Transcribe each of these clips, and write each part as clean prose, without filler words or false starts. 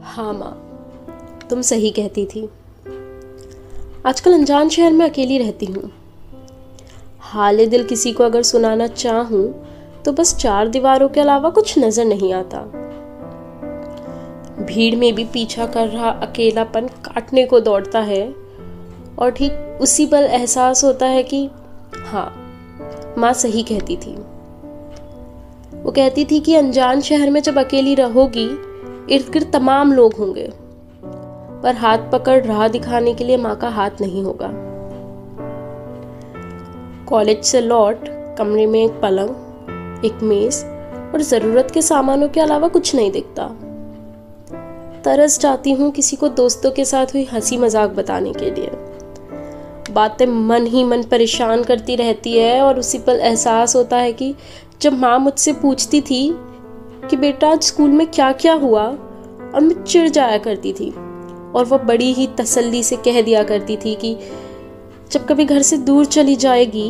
हाँ माँ, तुम सही कहती थी। आजकल अनजान शहर में अकेली रहती हूँ। हाल दिल किसी को अगर सुनाना चाहूँ तो बस चार दीवारों के अलावा कुछ नजर नहीं आता। भीड़ में भी पीछा कर रहा अकेलापन काटने को दौड़ता है और ठीक उसी पल एहसास होता है कि हाँ, माँ सही कहती थी। वो कहती थी कि अनजान शहर में जब अकेली रहोगी इर्द गिर्द तमाम लोग होंगे, पर हाथ पकड़ राह दिखाने के लिए माँ का हाथ नहीं होगा। कॉलेज से लौट कमरे में एक पलंग, एक मेज और जरूरत के सामानों के अलावा कुछ नहीं दिखता। तरस जाती हूँ किसी को दोस्तों के साथ हुई हंसी मजाक बताने के लिए। बातें मन ही मन परेशान करती रहती है और उसी पल एहसास होता है कि जब माँ मुझसे पूछती थी कि बेटा आज स्कूल में क्या क्या हुआ, और मैं चिढ़ जाया करती थी और वह बड़ी ही तसल्ली से कह दिया करती थी कि जब कभी घर से दूर चली जाएगी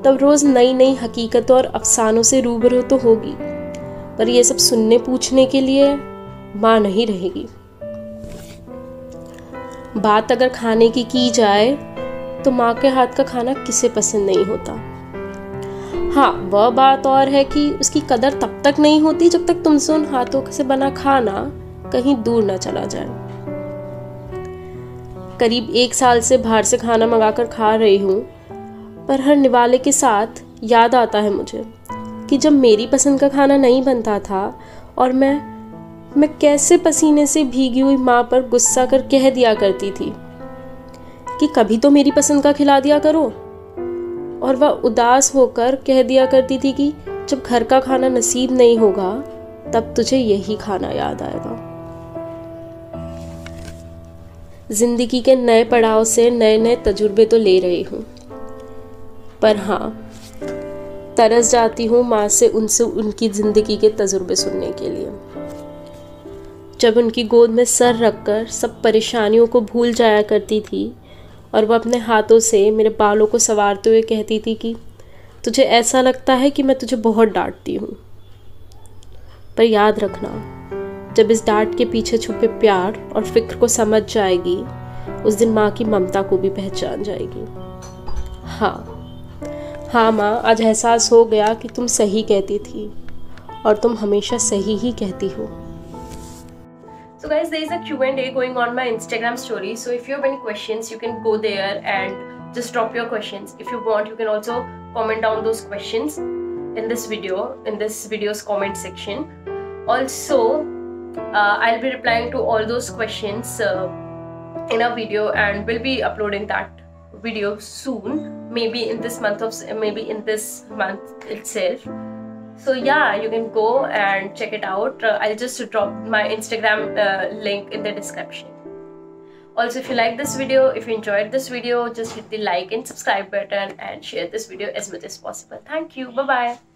तब रोज नई नई हकीकतों और अफसानों से रूबरू तो होगी, पर यह सब सुनने पूछने के लिए माँ नहीं रहेगी। बात अगर खाने की जाए तो माँ के हाथ का खाना किसे पसंद नहीं होता। हाँ, वह बात और है कि उसकी कदर तब तक नहीं होती जब तक तुमसे उन हाथों से बना खाना कहीं दूर ना चला जाए। करीब 1 साल से बाहर से खाना मंगाकर खा रही हूँ, पर हर निवाले के साथ याद आता है मुझे कि जब मेरी पसंद का खाना नहीं बनता था और मैं कैसे पसीने से भीगी हुई माँ पर गुस्सा कर कह दिया करती थी कि कभी तो मेरी पसंद का खिला दिया करो, और वह उदास होकर कह दिया करती थी कि जब घर का खाना नसीब नहीं होगा तब तुझे यही खाना याद आएगा। जिंदगी के नए पड़ाव से नए नए तजुर्बे तो ले रही हूँ, पर हाँ, तरस जाती हूँ माँ से उनसे उनकी जिंदगी के तजुर्बे सुनने के लिए। जब उनकी गोद में सर रखकर सब परेशानियों को भूल जाया करती थी और वह अपने हाथों से मेरे बालों को संवारते हुए कहती थी कि तुझे ऐसा लगता है कि मैं तुझे बहुत डांटती हूँ, पर याद रखना, जब इस डांट के पीछे छुपे प्यार और फिक्र को समझ जाएगी उस दिन माँ की ममता को भी पहचान जाएगी। हाँ माँ, आज एहसास हो गया कि तुम सही कहती थी और तुम हमेशा सही ही कहती हो। So guys, there is a Q&A going on my Instagram story. So if you have any questions, you can go there and just drop your questions. If you want, you can also comment down those questions in this video's comment section. Also, I'll be replying to all those questions in a video, and we'll be uploading that video soon. Maybe in this month itself. So yeah, you can go and check it out. I'll just drop my Instagram link in the description. Also, if you like this video, if you enjoyed this video, just hit the like and subscribe button and share this video as much as possible. Thank you. Bye bye.